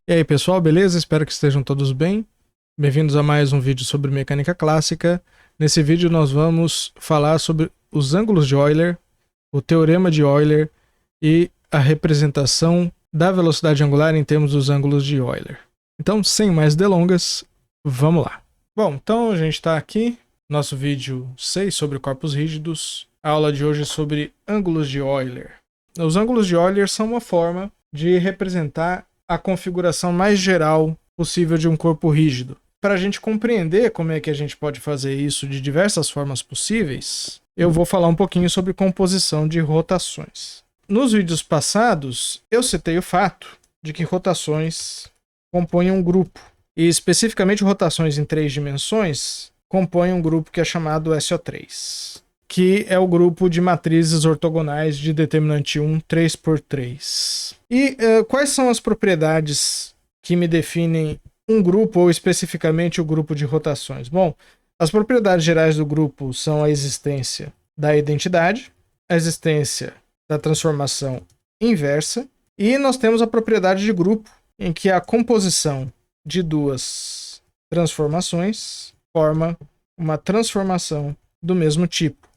E aí, pessoal, beleza? Espero que estejam todos bem. Bem-vindos a mais um vídeo sobre mecânica clássica. Nesse vídeo nós vamos falar sobre os ângulos de Euler, o teorema de Euler e a representação da velocidade angular em termos dos ângulos de Euler. Então, sem mais delongas, vamos lá. Bom, então a gente está aqui, nosso vídeo 6 sobre corpos rígidos. A aula de hoje é sobre ângulos de Euler. Os ângulos de Euler são uma forma de representar a configuração mais geral possível de um corpo rígido. Para a gente compreender como é que a gente pode fazer isso de diversas formas possíveis, eu vou falar um pouquinho sobre composição de rotações. Nos vídeos passados, eu citei o fato de que rotações compõem um grupo, e especificamente rotações em 3 dimensões compõem um grupo que é chamado SO3, que é o grupo de matrizes ortogonais de determinante 1 3x3. E quais são as propriedades que me definem um grupo, ou especificamente o grupo de rotações? Bom, as propriedades gerais do grupo são a existência da identidade, a existência da transformação inversa, e nós temos a propriedade de grupo, em que a composição de duas transformações forma uma transformação do mesmo tipo.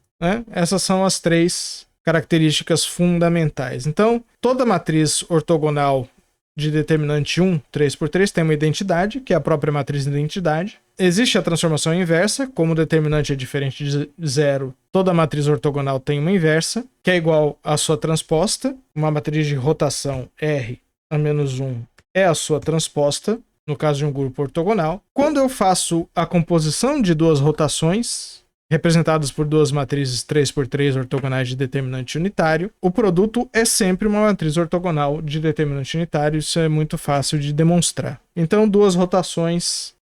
Essas são as 3 características fundamentais. Então, toda matriz ortogonal de determinante 1, 3x3, tem uma identidade, que é a própria matriz de identidade. Existe a transformação inversa, como o determinante é diferente de zero, toda matriz ortogonal tem uma inversa, que é igual à sua transposta. Uma matriz de rotação R a menos 1 é a sua transposta, no caso de um grupo ortogonal. Quando eu faço a composição de duas rotações, representadas por duas matrizes 3x3 ortogonais de determinante unitário, o produto é sempre uma matriz ortogonal de determinante unitário. Isso é muito fácil de demonstrar. Então, duas rotações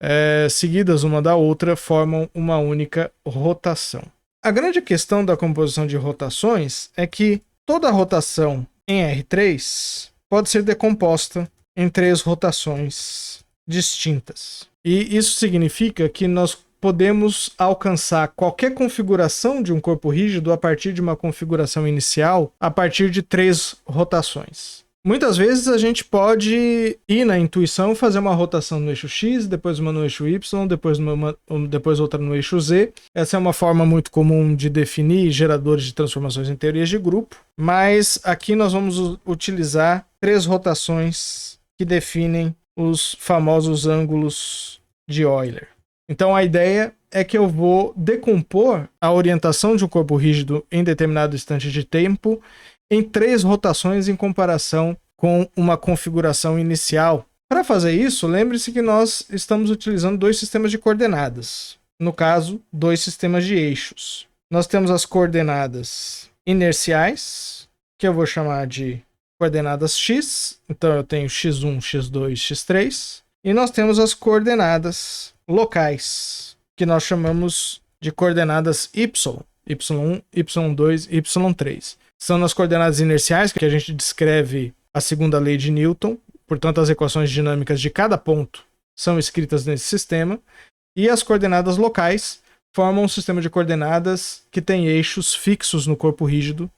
seguidas uma da outra formam uma única rotação. A grande questão da composição de rotações é que toda rotação em R3 pode ser decomposta em 3 rotações distintas. E isso significa que nós podemos alcançar qualquer configuração de um corpo rígido a partir de uma configuração inicial, a partir de 3 rotações. Muitas vezes a gente pode ir na intuição, fazer uma rotação no eixo X, depois uma no eixo Y, depois outra no eixo Z. Essa é uma forma muito comum de definir geradores de transformações em teorias de grupo, mas aqui nós vamos utilizar 3 rotações que definem os famosos ângulos de Euler. Então a ideia é que eu vou decompor a orientação de um corpo rígido em determinado instante de tempo em 3 rotações em comparação com uma configuração inicial. Para fazer isso, lembre-se que nós estamos utilizando 2 sistemas de coordenadas. No caso, 2 sistemas de eixos. Nós temos as coordenadas inerciais, que eu vou chamar de coordenadas x. Então eu tenho x1, x2, x3. E nós temos as coordenadas locais, que nós chamamos de coordenadas y, y1, y2, y3. São nas coordenadas inerciais que a gente descreve a segunda lei de Newton, portanto as equações dinâmicas de cada ponto são escritas nesse sistema, e as coordenadas locais formam um sistema de coordenadas que tem eixos fixos no corpo rígido.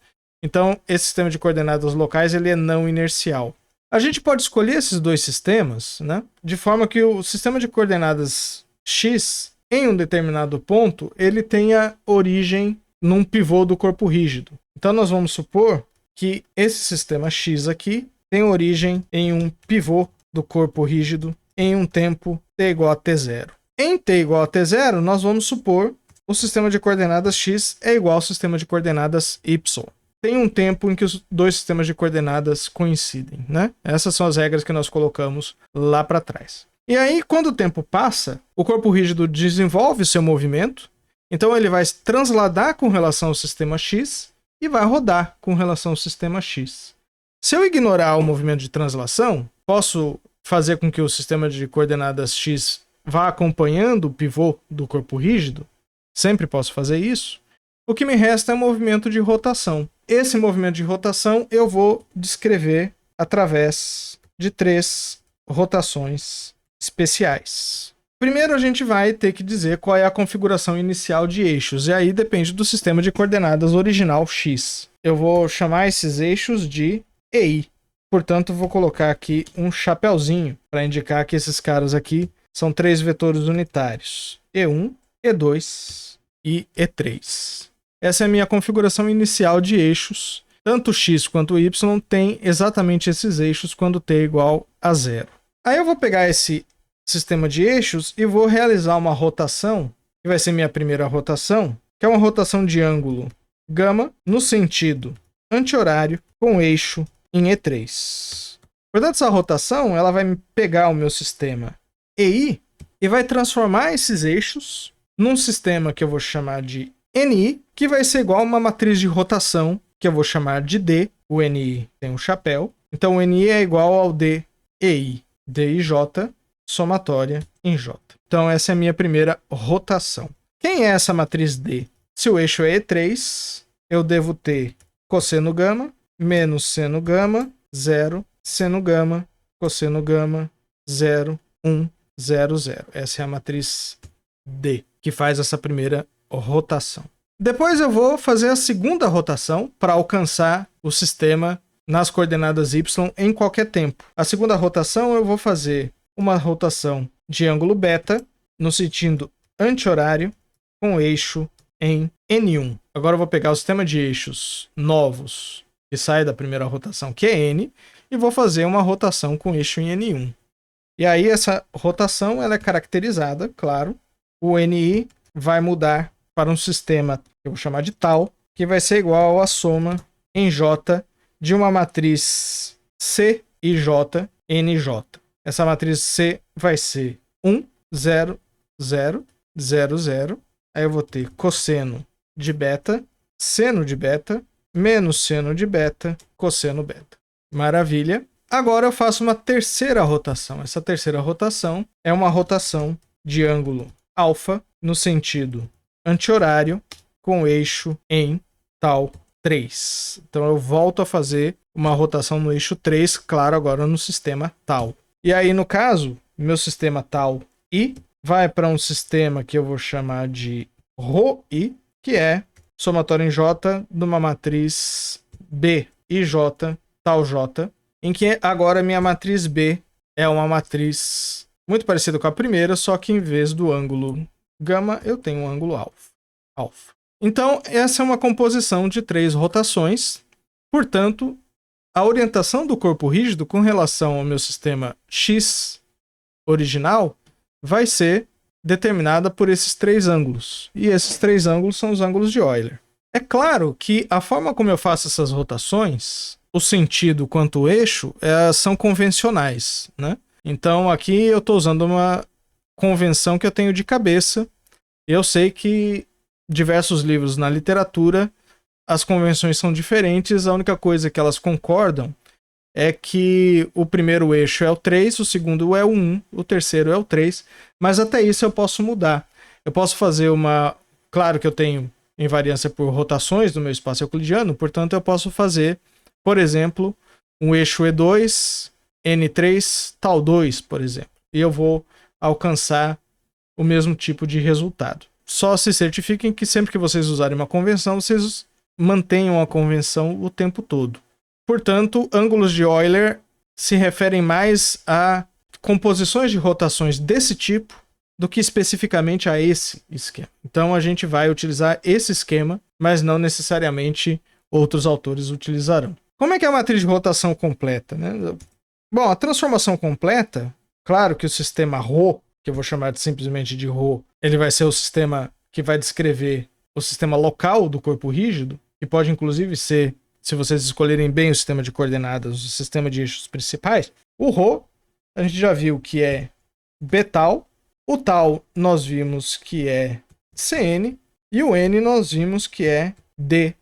Então esse sistema de coordenadas locais ele é não inercial. A gente pode escolher esses 2 sistemas, de forma que o sistema de coordenadas x, em um determinado ponto, ele tenha origem num pivô do corpo rígido. Então nós vamos supor que esse sistema x aqui tem origem em um pivô do corpo rígido em um tempo t igual a t0. Em t igual a t0, nós vamos supor o sistema de coordenadas x é igual ao sistema de coordenadas y. Tem um tempo em que os 2 sistemas de coordenadas coincidem, Essas são as regras que nós colocamos lá para trás. E aí, quando o tempo passa, o corpo rígido desenvolve seu movimento, então ele vai transladar com relação ao sistema x e vai rodar com relação ao sistema x. Se eu ignorar o movimento de translação, posso fazer com que o sistema de coordenadas x vá acompanhando o pivô do corpo rígido, sempre posso fazer isso. O que me resta é um movimento de rotação. Esse movimento de rotação eu vou descrever através de 3 rotações especiais. Primeiro a gente vai ter que dizer qual é a configuração inicial de eixos, e aí depende do sistema de coordenadas original x. Eu vou chamar esses eixos de EI. Portanto, vou colocar aqui um chapéuzinho para indicar que esses caras aqui são 3 vetores unitários. E1, E2 e E3. Essa é a minha configuração inicial de eixos. Tanto x quanto y tem exatamente esses eixos quando t é igual a 0. Aí eu vou pegar esse sistema de eixos e vou realizar uma rotação, que vai ser minha primeira rotação, que é uma rotação de ângulo γ no sentido anti-horário com eixo em E3. Portanto, essa rotação ela vai pegar o meu sistema EI e vai transformar esses eixos num sistema que eu vou chamar de NI, que vai ser igual a uma matriz de rotação, que eu vou chamar de D. O NI tem um chapéu. Então, o NI é igual ao DEI. D e J, somatória em J. Então, essa é a minha primeira rotação. Quem é essa matriz D? Se o eixo é E3, eu devo ter cosseno γ menos seno γ, 0, seno γ, cosseno γ, 0, 1, 0, 0. Essa é a matriz D, que faz essa primeira rotação. Depois eu vou fazer a segunda rotação para alcançar o sistema nas coordenadas y em qualquer tempo. A segunda rotação eu vou fazer uma rotação de ângulo beta no sentido anti-horário com eixo em N1. Agora eu vou pegar o sistema de eixos novos que sai da primeira rotação, que é N, e vou fazer uma rotação com eixo em N1. E aí essa rotação ela é caracterizada, claro, o NI vai mudar para um sistema que eu vou chamar de tal, que vai ser igual à soma em J de uma matriz C e J, NJ. Essa matriz C vai ser 1, 0, 0, 0, 0. Aí eu vou ter cosseno de beta, seno de beta, menos seno de beta, cosseno beta. Maravilha. Agora eu faço uma terceira rotação. Essa terceira rotação é uma rotação de ângulo alfa no sentido anti-horário com eixo em tal 3. Então eu volto a fazer uma rotação no eixo 3, claro, agora no sistema tal. E aí, no caso, meu sistema tal I vai para um sistema que eu vou chamar de ρI, que é somatório em J de uma matriz B e J, tal J, em que agora minha matriz B é uma matriz muito parecida com a primeira, só que em vez do ângulo γ, eu tenho um ângulo alfa. Então, essa é uma composição de 3 rotações. Portanto, a orientação do corpo rígido com relação ao meu sistema X original vai ser determinada por esses 3 ângulos. E esses 3 ângulos são os ângulos de Euler. É claro que a forma como eu faço essas rotações, o sentido quanto o eixo, são convencionais, né? Então aqui eu estou usando uma convenção que eu tenho de cabeça. Eu sei que diversos livros na literatura, as convenções são diferentes, a única coisa que elas concordam é que o primeiro eixo é o 3, o segundo é o 1, o terceiro é o 3, mas até isso eu posso mudar. Eu posso fazer uma... Claro que eu tenho invariância por rotações do meu espaço euclidiano, portanto eu posso fazer, por exemplo, um eixo E2, N3, tal 2, por exemplo. E eu vou alcançar o mesmo tipo de resultado. Só se certifiquem que sempre que vocês usarem uma convenção, vocês mantenham a convenção o tempo todo. Portanto, ângulos de Euler se referem mais a composições de rotações desse tipo do que especificamente a esse esquema. Então a gente vai utilizar esse esquema, mas não necessariamente outros autores utilizarão. Como é que é a matriz de rotação completa, né? Bom, a transformação completa, claro que o sistema ρ, que eu vou chamar simplesmente de ρ, ele vai ser o sistema que vai descrever o sistema local do corpo rígido, que pode inclusive ser, se vocês escolherem bem o sistema de coordenadas, o sistema de eixos principais. O ρ, a gente já viu que é B tal, o tal nós vimos que é Cn, e o n nós vimos que é DE.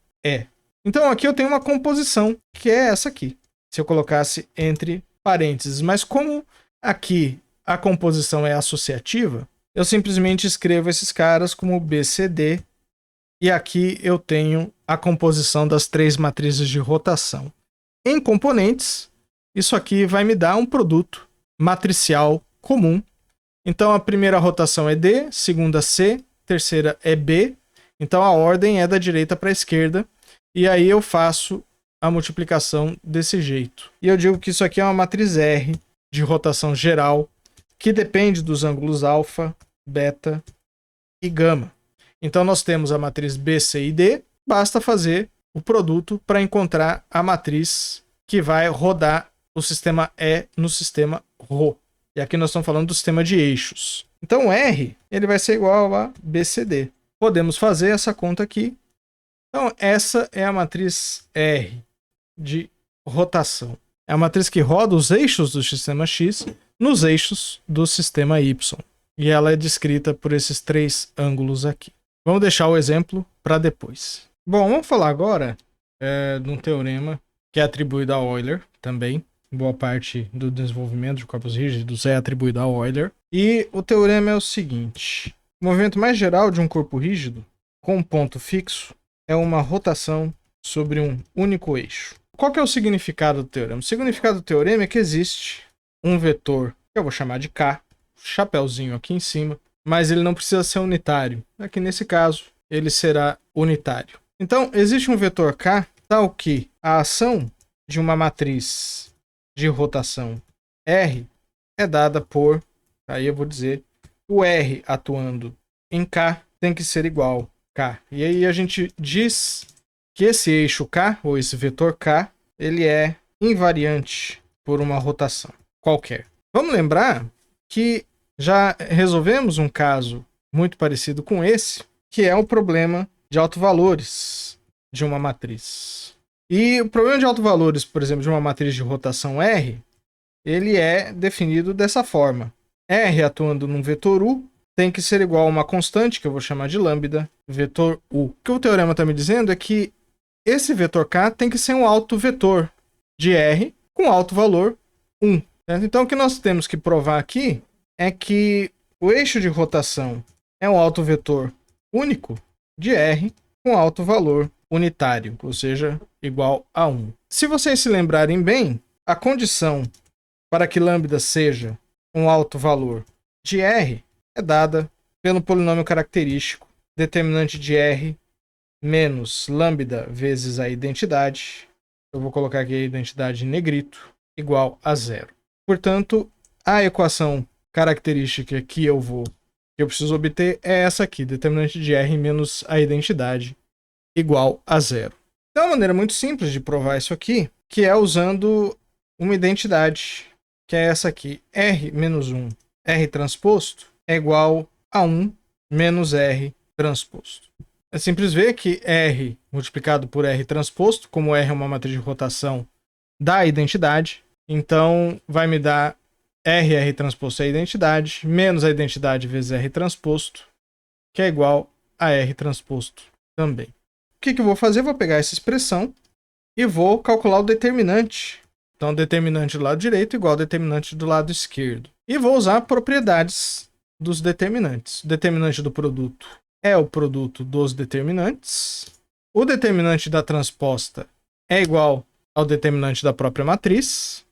Então aqui eu tenho uma composição, que é essa aqui, se eu colocasse entre parênteses. Mas como aqui a composição é associativa, eu simplesmente escrevo esses caras como BCD, e aqui eu tenho a composição das 3 matrizes de rotação. Em componentes, isso aqui vai me dar um produto matricial comum. Então a primeira rotação é D, segunda C, terceira é B. Então a ordem é da direita para a esquerda. E aí eu faço a multiplicação desse jeito. E eu digo que isso aqui é uma matriz R de rotação geral, que depende dos ângulos alfa, beta e gama. Então nós temos a matriz B, C e D, basta fazer o produto para encontrar a matriz que vai rodar o sistema E no sistema Rho. E aqui nós estamos falando do sistema de eixos. Então R ele vai ser igual a BCD. Podemos fazer essa conta aqui. Então essa é a matriz R de rotação. É a matriz que roda os eixos do sistema X nos eixos do sistema Y. E ela é descrita por esses três ângulos aqui. Vamos deixar o exemplo para depois. Bom, vamos falar agora de um teorema que é atribuído a Euler também. Boa parte do desenvolvimento de corpos rígidos é atribuído a Euler. E o teorema é o seguinte: o movimento mais geral de um corpo rígido com um ponto fixo é uma rotação sobre um único eixo. Qual que é o significado do teorema? O significado do teorema é que existe um vetor, que eu vou chamar de K, chapéuzinho aqui em cima, mas ele não precisa ser unitário. Aqui nesse caso, ele será unitário. Então, existe um vetor K, tal que a ação de uma matriz de rotação R é dada por, aí eu vou dizer, o R atuando em K tem que ser igual a K. E aí a gente diz que esse eixo K, ou esse vetor K, ele é invariante por uma rotação qualquer. Vamos lembrar que já resolvemos um caso muito parecido com esse, que é o problema de autovalores de uma matriz. E o problema de autovalores, por exemplo, de uma matriz de rotação R, ele é definido dessa forma. R atuando num vetor U tem que ser igual a uma constante, que eu vou chamar de lambda, vetor U. O que o teorema está me dizendo é que esse vetor K tem que ser um autovetor de R com alto valor 1. Certo? Então o que nós temos que provar aqui é que o eixo de rotação é um autovetor único de R com alto valor unitário, ou seja, igual a 1. Se vocês se lembrarem bem, a condição para que lambda seja um alto valor de R é dada pelo polinômio característico determinante de R menos lambda vezes a identidade, eu vou colocar aqui a identidade em negrito, igual a 0. Portanto, a equação característica que eu preciso obter é essa aqui, determinante de R menos a identidade, igual a 0. Então, é uma maneira muito simples de provar isso aqui, que é usando uma identidade, que é essa aqui, R menos 1, R transposto, é igual a 1 menos R transposto. É simples ver que R multiplicado por R transposto, como R é uma matriz de rotação, dá a identidade, então vai me dar R transposto é a identidade, menos a identidade vezes R transposto, que é igual a R transposto também. O que eu vou fazer? Eu vou pegar essa expressão e vou calcular o determinante. Então, o determinante do lado direito igual ao determinante do lado esquerdo. E vou usar propriedades dos determinantes. O determinante do produto é o produto dos determinantes. O determinante da transposta é igual ao determinante da própria matriz.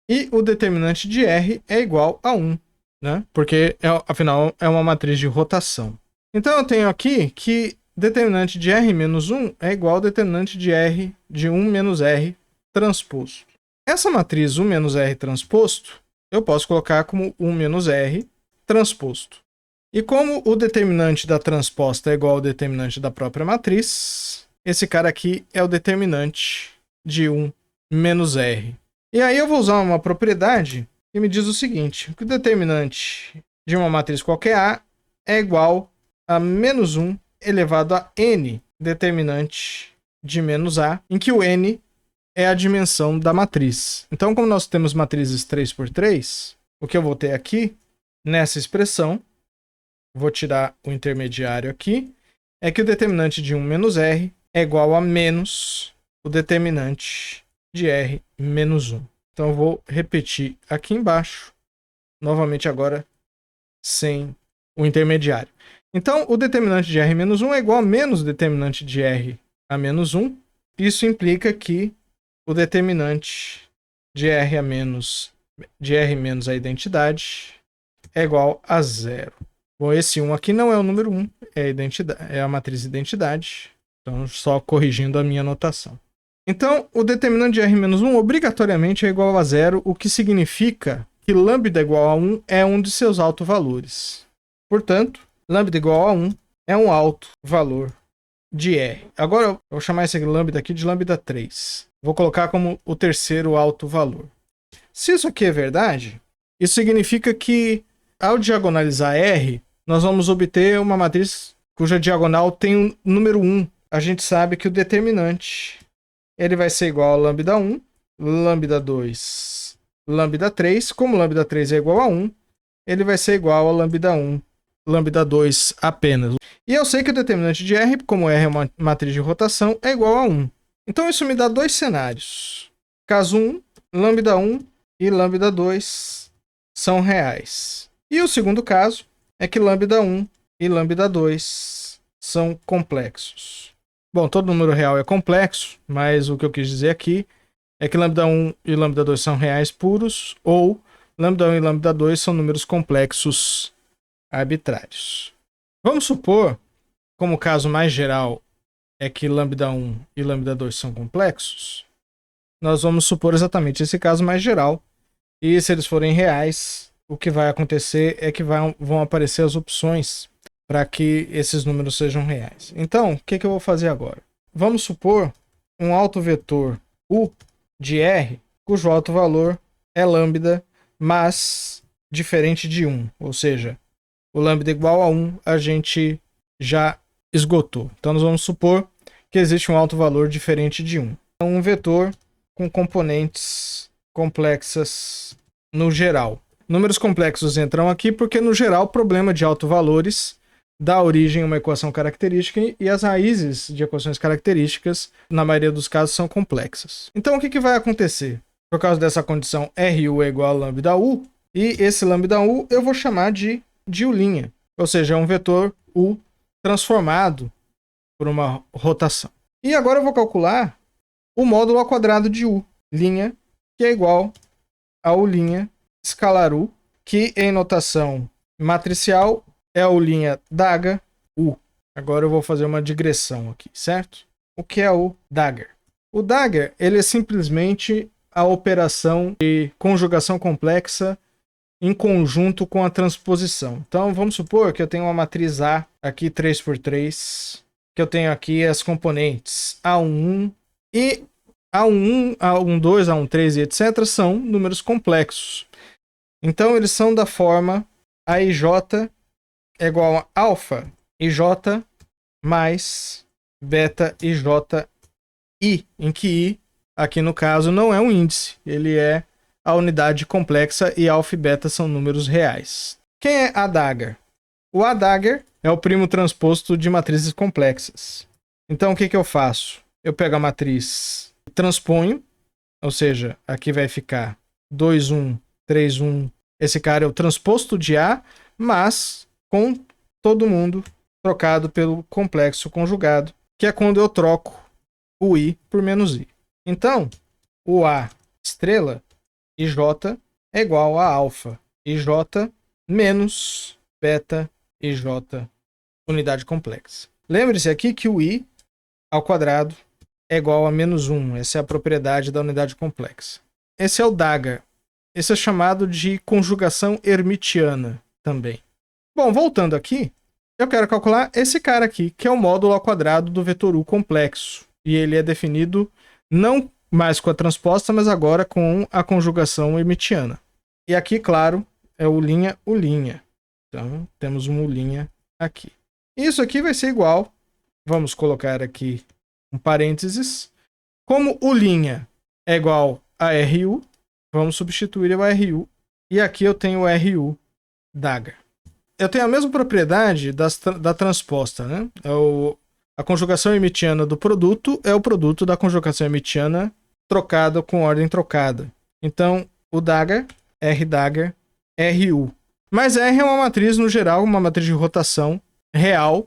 E o determinante de R é igual a 1, né? Porque, afinal, é uma matriz de rotação. Então, eu tenho aqui que determinante de R menos 1 é igual ao determinante de R de 1 menos R transposto. Essa matriz 1 menos R transposto, eu posso colocar como 1 menos R transposto. E como o determinante da transposta é igual ao determinante da própria matriz, esse cara aqui é o determinante de 1 menos R. E aí eu vou usar uma propriedade que me diz o seguinte, que o determinante de uma matriz qualquer A é igual a menos 1 elevado a N determinante de menos A, em que o N é a dimensão da matriz. Então, como nós temos matrizes 3x3, o que eu vou ter aqui, nessa expressão, vou tirar o intermediário aqui, é que o determinante de 1 menos R é igual a menos o determinante de R menos 1. Então, eu vou repetir aqui embaixo, novamente agora, sem o intermediário. Então, o determinante de R menos 1 é igual a menos o determinante de R a menos 1. Isso implica que o determinante de R menos a identidade é igual a 0. Bom, esse 1 aqui não é o número 1, é a matriz identidade. Então, só corrigindo a minha notação. Então, o determinante de R-1 obrigatoriamente é igual a 0, o que significa que lambda igual a 1 é um de seus autovalores. Portanto, lambda igual a 1 é um alto valor de R. Agora eu vou chamar esse lambda aqui de lambda 3. Vou colocar como o terceiro alto valor. Se isso aqui é verdade, isso significa que ao diagonalizar R, nós vamos obter uma matriz cuja diagonal tem o número 1. A gente sabe que o determinante ele vai ser igual a lambda 1, lambda 2, lambda 3. Como lambda 3 é igual a 1, ele vai ser igual a lambda 1, lambda 2 apenas. E eu sei que o determinante de R, como R é uma matriz de rotação, é igual a 1. Então isso me dá dois cenários. Caso 1, lambda 1 e lambda 2 são reais. E o segundo caso é que lambda 1 e lambda 2 são complexos. Bom, todo número real é complexo, mas o que eu quis dizer aqui é que lambda 1 e lambda 2 são reais puros, ou lambda 1 e lambda 2 são números complexos arbitrários. Vamos supor, como o caso mais geral é que lambda 1 e lambda 2 são complexos, nós vamos supor exatamente esse caso mais geral, e se eles forem reais, o que vai acontecer é que vão aparecer as opções para que esses números sejam reais. Então, o que eu vou fazer agora? Vamos supor um autovetor U de R, cujo autovalor é lambda, mas diferente de 1. Ou seja, o lambda igual a 1 a gente já esgotou. Então, nós vamos supor que existe um autovalor diferente de 1. Então, um vetor com componentes complexas no geral. Números complexos entram aqui porque, no geral, o problema de autovalores dá origem a uma equação característica e as raízes de equações características, na maioria dos casos, são complexas. Então, o que vai acontecer? Por causa dessa condição, RU é igual a lambda U, e esse lambda U eu vou chamar de U', ou seja, é um vetor U transformado por uma rotação. E agora eu vou calcular o módulo ao quadrado de U', que é igual a U' escalar U, que em notação matricial é U' dagger U. Agora eu vou fazer uma digressão aqui, certo? O que é o dagger? O dagger ele é simplesmente a operação de conjugação complexa em conjunto com a transposição. Então vamos supor que eu tenho uma matriz A aqui 3×3, que eu tenho aqui as componentes A11 e A11, A12, A13 e etc. são números complexos. Então eles são da forma AIJ é igual a alfa IJ mais beta IJI, em que I, aqui no caso, não é um índice, ele é a unidade complexa e alfa e beta são números reais. Quem é a dagger? O A dagger é o primo transposto de matrizes complexas. Então o que eu faço? Eu pego a matriz e transponho, ou seja, aqui vai ficar 2, 1, 3, 1. Esse cara é o transposto de A, mas com todo mundo trocado pelo complexo conjugado, que é quando eu troco o I por menos I. Então, o A estrela IJ é igual a alfa IJ menos beta IJ unidade complexa. Lembre-se aqui que o I ao quadrado é igual a menos 1. Essa é a propriedade da unidade complexa. Esse é o dagger. Esse é chamado de conjugação hermitiana também. Bom, voltando aqui, eu quero calcular esse cara aqui, que é o módulo ao quadrado do vetor U complexo. E ele é definido não mais com a transposta, mas agora com a conjugação hermitiana. E aqui, claro, é U'. Então, temos um U' aqui. Isso aqui vai ser igual, vamos colocar aqui um parênteses, como U' é igual a RU, vamos substituir o RU, e aqui eu tenho o RU dagger. Eu tenho a mesma propriedade da transposta, né? A conjugação hermitiana do produto é o produto da conjugação hermitiana trocada com ordem trocada. Então, o dagger, R dagger, RU. Mas R é uma matriz, no geral, uma matriz de rotação real.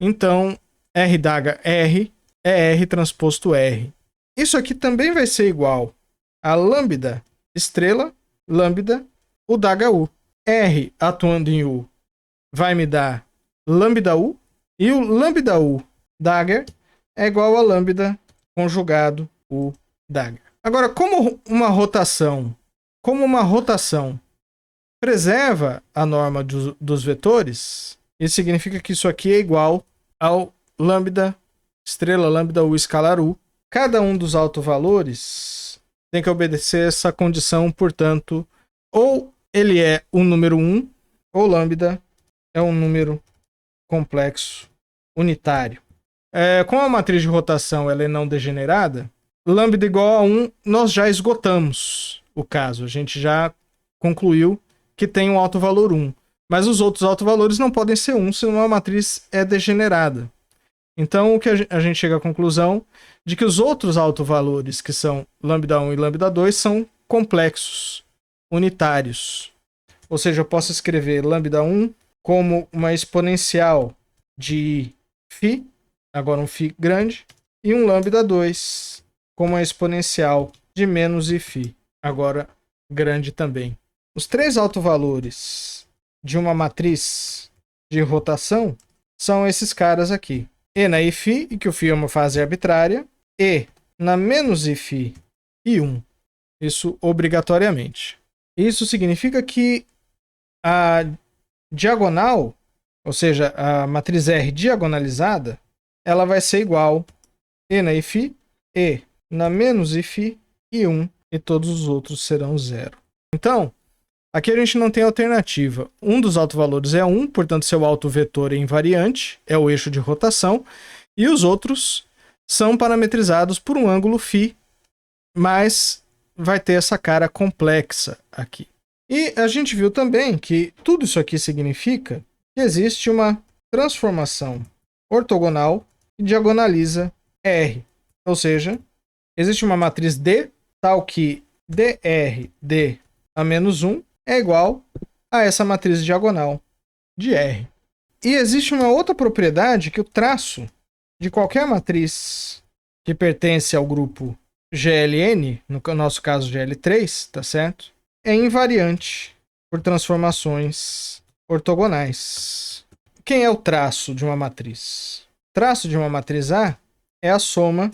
Então, R dagger R é R transposto R. Isso aqui também vai ser igual a lambda estrela, lambda, o dagger U. R atuando em U vai me dar lambda U, e o lambda U dagger é igual a lambda conjugado o dagger. Agora, como uma rotação preserva a norma dos vetores, isso significa que isso aqui é igual ao lambda, estrela lambda u escalar u. Cada um dos autovalores tem que obedecer essa condição, portanto, ou ele é um número 1, ou lambda é um número complexo unitário. Como a matriz de rotação ela é não degenerada, lambda igual a 1, nós já esgotamos o caso. A gente já concluiu que tem um autovalor 1. Mas os outros autovalores não podem ser 1, senão a matriz é degenerada. Então, o que a gente chega à conclusão de que os outros autovalores, que são lambda 1 e lambda 2, são complexos, unitários. Ou seja, eu posso escrever lambda 1 como uma exponencial de φ, agora um φ grande, e um lambda 2 como uma exponencial de menos φ, agora grande também. Os três autovalores de uma matriz de rotação são esses caras aqui. E na φ, e que o φ é uma fase arbitrária, e na menos φ e 1. Isso obrigatoriamente. Isso significa que a diagonal, ou seja, a matriz R diagonalizada, ela vai ser igual E na φ, E na menos φ e 1, e todos os outros serão 0. Então, aqui a gente não tem alternativa. Um dos autovalores é 1, portanto seu autovetor é invariante, é o eixo de rotação, e os outros são parametrizados por um ângulo φ, mas vai ter essa cara complexa aqui. E a gente viu também que tudo isso aqui significa que existe uma transformação ortogonal que diagonaliza R. Ou seja, existe uma matriz D, tal que dr d a menos 1 é igual a essa matriz diagonal de R. E existe uma outra propriedade que o traço de qualquer matriz que pertence ao grupo GLN, no nosso caso GL3, tá certo? É invariante por transformações ortogonais. Quem é o traço de uma matriz? O traço de uma matriz A é a soma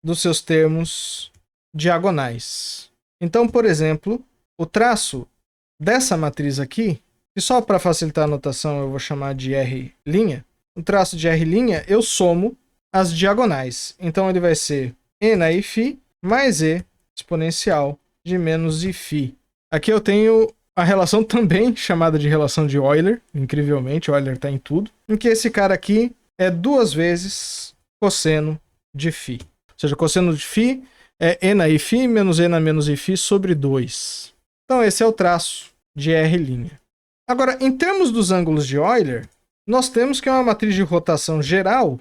dos seus termos diagonais. Então, por exemplo, o traço dessa matriz aqui, e só para facilitar a notação eu vou chamar de R', o traço de R', eu somo as diagonais. Então ele vai ser E na φ mais E exponencial de menos φ. Aqui eu tenho a relação também chamada de relação de Euler, incrivelmente, Euler está em tudo, em que esse cara aqui é 2 vezes cosseno de φ. Ou seja, cosseno de φ é E na φ menos E na menos φ sobre 2. Então esse é o traço de R'. Agora, em termos dos ângulos de Euler, nós temos que é uma matriz de rotação geral,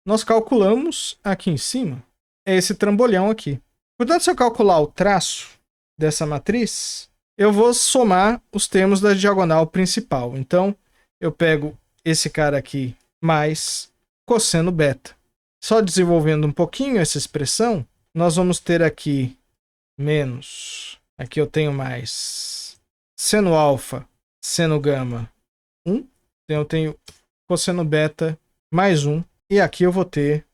nós calculamos aqui em cima, é esse trambolhão aqui. Portanto, se eu calcular o traço dessa matriz, eu vou somar os termos da diagonal principal. Então, eu pego esse cara aqui mais cosseno beta. Só desenvolvendo um pouquinho essa expressão, nós vamos ter aqui menos, aqui eu tenho mais seno alfa, seno gama 1. Então eu tenho cosseno beta mais 1. E aqui eu vou ter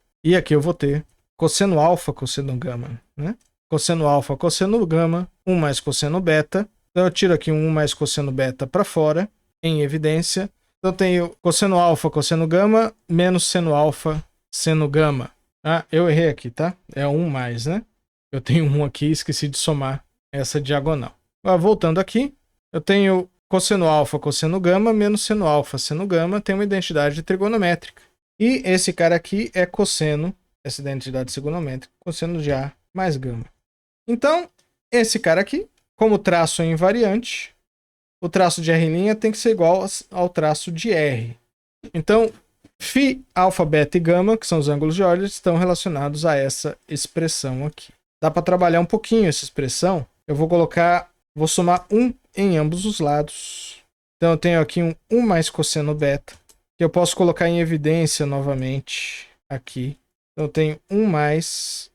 cosseno alfa, cosseno gama, né? Cosseno alfa, cosseno gama, 1 mais cosseno beta. Então eu tiro aqui um 1 mais cosseno beta para fora, em evidência. Então eu tenho cosseno alfa, cosseno gama, menos seno alfa, seno gama. Ah, eu errei aqui, tá? É 1 mais, né? Eu tenho 1 aqui e esqueci de somar essa diagonal. Agora, voltando aqui, eu tenho cosseno alfa, cosseno gama, menos seno alfa, seno gama, tem uma identidade trigonométrica. E esse cara aqui é cosseno, essa identidade trigonométrica, cosseno de A mais gama. Então, esse cara aqui, como o traço é invariante, o traço de R' tem que ser igual ao traço de R. Então, φ, alfa, beta e gama, que são os ângulos de Euler, estão relacionados a essa expressão aqui. Dá para trabalhar um pouquinho essa expressão. Eu vou somar 1 em ambos os lados. Então eu tenho aqui um 1 mais cosseno beta, que eu posso colocar em evidência novamente aqui. Então eu tenho 1 mais...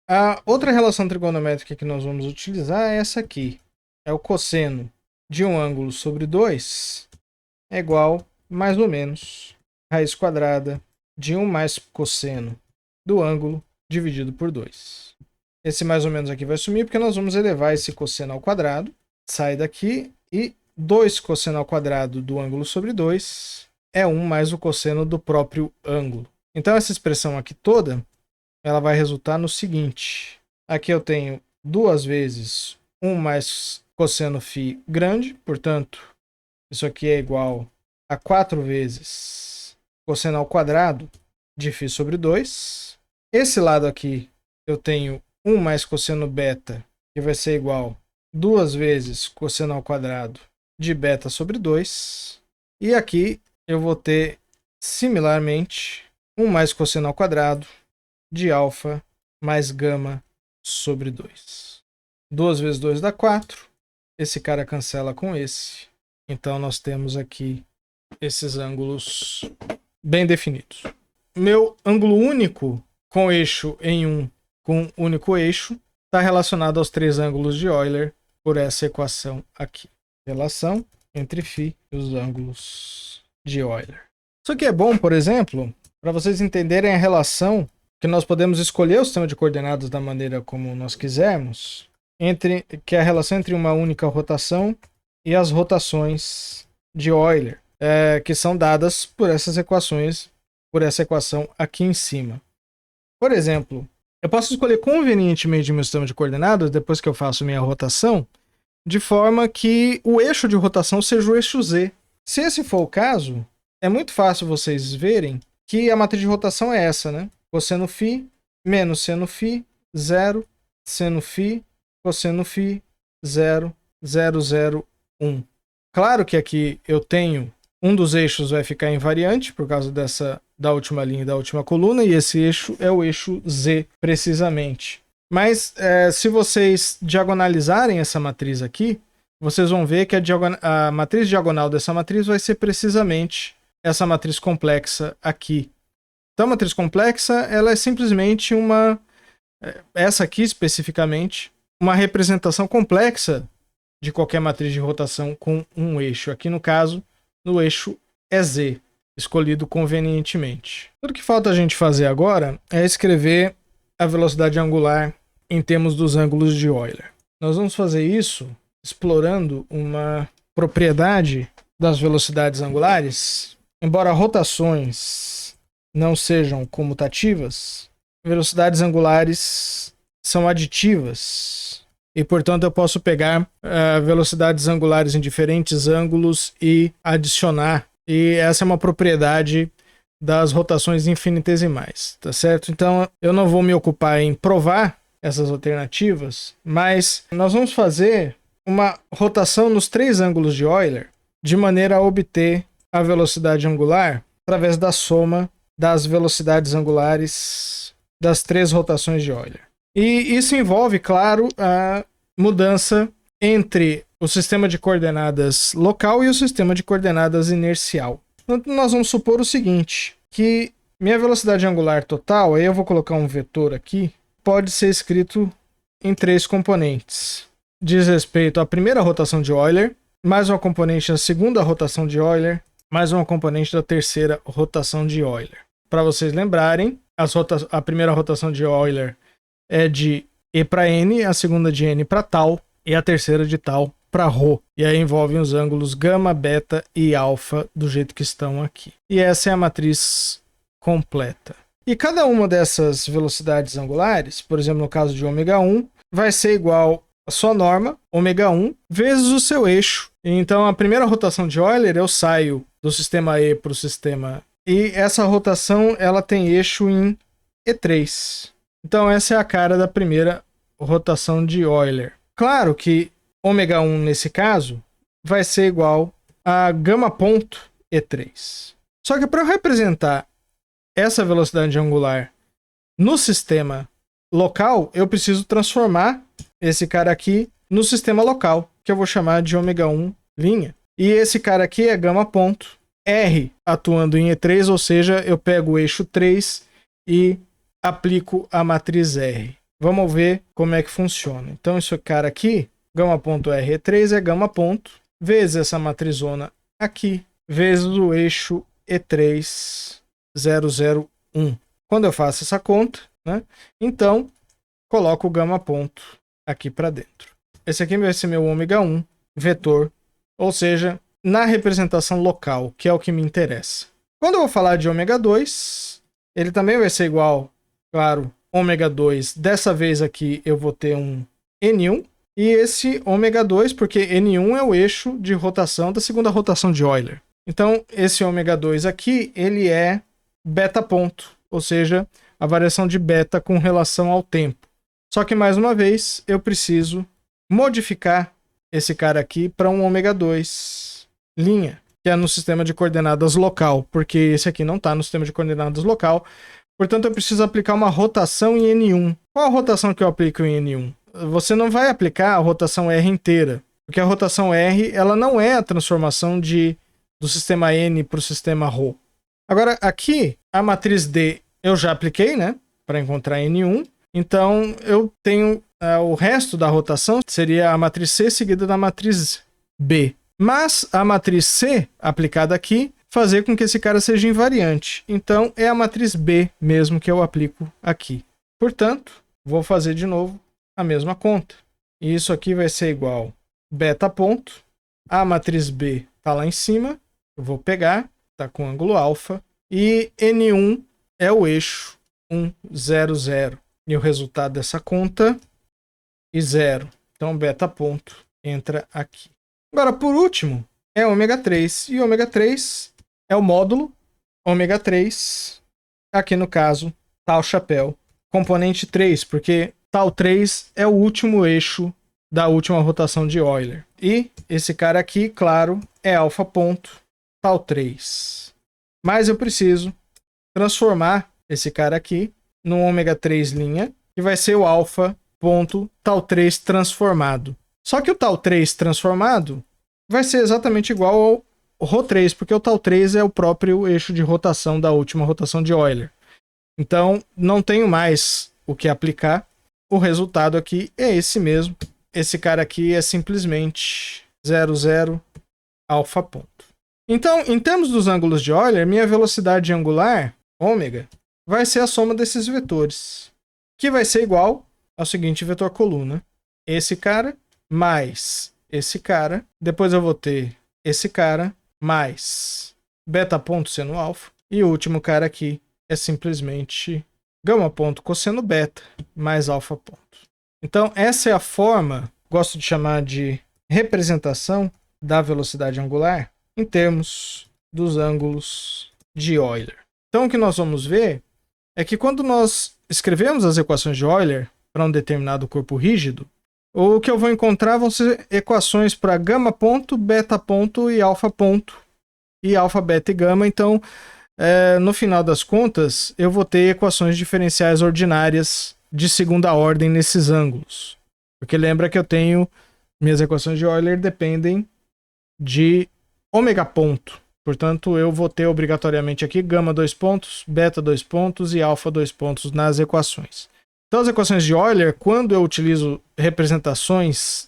A outra relação trigonométrica que nós vamos utilizar é essa aqui. É o cosseno de um ângulo sobre 2 é igual, mais ou menos, raiz quadrada de 1 mais cosseno do ângulo dividido por 2. Esse mais ou menos aqui vai sumir, porque nós vamos elevar esse cosseno ao quadrado. Sai daqui e 2 cosseno ao quadrado do ângulo sobre 2 é 1 mais o cosseno do próprio ângulo. Então essa expressão aqui toda, ela vai resultar no seguinte. Aqui eu tenho 2 vezes 1 mais cosseno φ grande, portanto, isso aqui é igual a 4 vezes cosseno ao quadrado de φ sobre 2. Esse lado aqui eu tenho 1 mais cosseno beta, que vai ser igual a 2 vezes cosseno ao quadrado de beta sobre 2. E aqui eu vou ter, similarmente, 1 mais cosseno ao quadrado de alfa mais gama sobre 2. 2 vezes 2 dá 4. Esse cara cancela com esse. Então nós temos aqui esses ângulos bem definidos. Meu ângulo único com eixo em 1 com único eixo está relacionado aos 3 ângulos de Euler por essa equação aqui. Relação entre φ e os ângulos de Euler. Isso aqui é bom, por exemplo, para vocês entenderem a relação que nós podemos escolher o sistema de coordenadas da maneira como nós quisermos, que é a relação entre uma única rotação e as rotações de Euler, que são dadas por essas equações, por essa equação aqui em cima. Por exemplo, eu posso escolher convenientemente meu sistema de coordenadas, depois que eu faço minha rotação, de forma que o eixo de rotação seja o eixo z. Se esse for o caso, é muito fácil vocês verem que a matriz de rotação é essa, né? Cosseno φ menos seno φ, 0, seno φ, cosseno φ, 0, 0, 0, 1. Claro que aqui eu tenho um dos eixos vai ficar invariante por causa da última linha e da última coluna, e esse eixo é o eixo z, precisamente. Mas se vocês diagonalizarem essa matriz aqui, vocês vão ver que a matriz diagonal dessa matriz vai ser precisamente essa matriz complexa aqui. Então a matriz complexa ela é simplesmente essa aqui especificamente, uma representação complexa de qualquer matriz de rotação com um eixo. Aqui no caso, no eixo é z, escolhido convenientemente. Tudo que falta a gente fazer agora é escrever a velocidade angular em termos dos ângulos de Euler. Nós vamos fazer isso explorando uma propriedade das velocidades angulares. Embora rotações não sejam comutativas, velocidades angulares são aditivas. E, portanto, eu posso pegar velocidades angulares em diferentes ângulos e adicionar. E essa é uma propriedade das rotações infinitesimais, tá certo? Então, eu não vou me ocupar em provar essas alternativas, mas nós vamos fazer uma rotação nos 3 ângulos de Euler de maneira a obter a velocidade angular através da soma das velocidades angulares das 3 rotações de Euler. E isso envolve, claro, a mudança entre o sistema de coordenadas local e o sistema de coordenadas inercial. Então, nós vamos supor o seguinte, que minha velocidade angular total, aí eu vou colocar um vetor aqui, pode ser escrito em 3 componentes. Diz respeito à primeira rotação de Euler, mais uma componente da segunda rotação de Euler, mais uma componente da terceira rotação de Euler. Para vocês lembrarem, a primeira rotação de Euler é de E para N, a segunda de N para tal, e a terceira de tal para ρ. E aí envolvem os ângulos gama, beta e alfa do jeito que estão aqui. E essa é a matriz completa. E cada uma dessas velocidades angulares, por exemplo, no caso de ômega1, vai ser igual a sua norma, ômega1, vezes o seu eixo. Então, a primeira rotação de Euler, eu saio do sistema E para o sistema... E essa rotação, ela tem eixo em E3. Então, essa é a cara da primeira rotação de Euler. Claro que ômega1, nesse caso, vai ser igual a gama ponto E3. Só que para eu representar essa velocidade angular no sistema local, eu preciso transformar esse cara aqui no sistema local, que eu vou chamar de ômega1'. E esse cara aqui é gama ponto R atuando em E3, ou seja, eu pego o eixo 3 e aplico a matriz R. Vamos ver como é que funciona. Então, esse cara aqui, gama ponto R E3 é gama ponto, vezes essa matrizona aqui, vezes o eixo E3, 0, 0, 1. Quando eu faço essa conta, né? Então, coloco o gama ponto aqui para dentro. Esse aqui vai ser meu ômega 1 vetor, ou seja, na representação local, que é o que me interessa. Quando eu vou falar de ômega 2, ele também vai ser igual, claro, ômega 2. Dessa vez aqui eu vou ter um N1, e esse ômega 2, porque N1 é o eixo de rotação da segunda rotação de Euler. Então, esse ômega 2 aqui, ele é beta ponto, ou seja, a variação de beta com relação ao tempo. Só que, mais uma vez, eu preciso modificar esse cara aqui para um ômega 2 linha, que é no sistema de coordenadas local, porque esse aqui não está no sistema de coordenadas local. Portanto, eu preciso aplicar uma rotação em N1. Qual a rotação que eu aplico em N1? Você não vai aplicar a rotação R inteira, porque a rotação R ela não é a transformação do sistema N para o sistema ρ. Agora, aqui, a matriz D eu já apliquei, né, para encontrar N1. Então, eu tenho o resto da rotação, seria a matriz C seguida da matriz B. Mas a matriz C aplicada aqui fazer com que esse cara seja invariante. Então, é a matriz B mesmo que eu aplico aqui. Portanto, vou fazer de novo a mesma conta. E isso aqui vai ser igual beta ponto. A matriz B está lá em cima. Eu vou pegar, está com ângulo alfa. E N1 é o eixo 1, 0, 0. E o resultado dessa conta é 0. Então, beta ponto entra aqui. Agora, por último, é ômega 3. E ômega 3 é o módulo ômega 3. Aqui no caso, tal chapéu. Componente 3, porque tal 3 é o último eixo da última rotação de Euler. E esse cara aqui, claro, é alfa ponto tal 3. Mas eu preciso transformar esse cara aqui no ômega 3 linha, que vai ser o alfa ponto tal 3 transformado. Só que o tal 3 transformado vai ser exatamente igual ao ρ3, porque o tal 3 é o próprio eixo de rotação da última rotação de Euler. Então, não tenho mais o que aplicar. O resultado aqui é esse mesmo. Esse cara aqui é simplesmente 0, 0, alfa ponto. Então, em termos dos ângulos de Euler, minha velocidade angular, ômega, vai ser a soma desses vetores, que vai ser igual ao seguinte vetor coluna. Esse cara mais esse cara. Depois eu vou ter esse cara mais beta ponto seno alfa. E o último cara aqui é simplesmente gama ponto cosseno beta mais alfa ponto. Então, essa é a forma, gosto de chamar de representação da velocidade angular em termos dos ângulos de Euler. Então, o que nós vamos ver é que quando nós escrevemos as equações de Euler para um determinado corpo rígido, o que eu vou encontrar vão ser equações para gama ponto, beta ponto e alfa ponto, e alfa, beta e gama. Então, no final das contas, eu vou ter equações diferenciais ordinárias de segunda ordem nesses ângulos. Porque lembra que eu tenho, minhas equações de Euler dependem de ômega ponto. Portanto, eu vou ter obrigatoriamente aqui gama 2 pontos, beta 2 pontos e alfa 2 pontos nas equações. Então, as equações de Euler, quando eu utilizo representações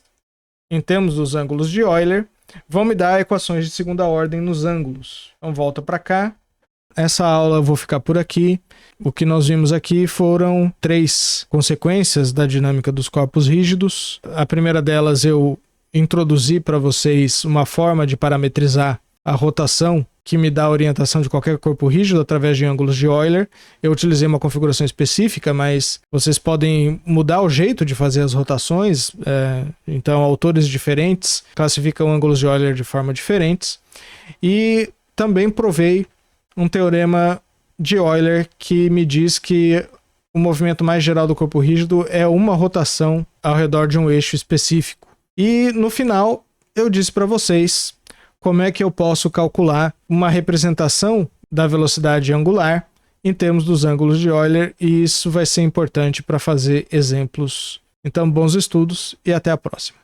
em termos dos ângulos de Euler, vão me dar equações de segunda ordem nos ângulos. Então, volta para cá. Essa aula eu vou ficar por aqui. O que nós vimos aqui foram 3 consequências da dinâmica dos corpos rígidos. A primeira delas eu introduzi para vocês uma forma de parametrizar a rotação que me dá a orientação de qualquer corpo rígido através de ângulos de Euler. Eu utilizei uma configuração específica, mas vocês podem mudar o jeito de fazer as rotações. Então, autores diferentes classificam ângulos de Euler de forma diferentes. E também provei um teorema de Euler que me diz que o movimento mais geral do corpo rígido é uma rotação ao redor de um eixo específico. E no final eu disse para vocês como é que eu posso calcular uma representação da velocidade angular em termos dos ângulos de Euler, e isso vai ser importante para fazer exemplos. Então, bons estudos e até a próxima.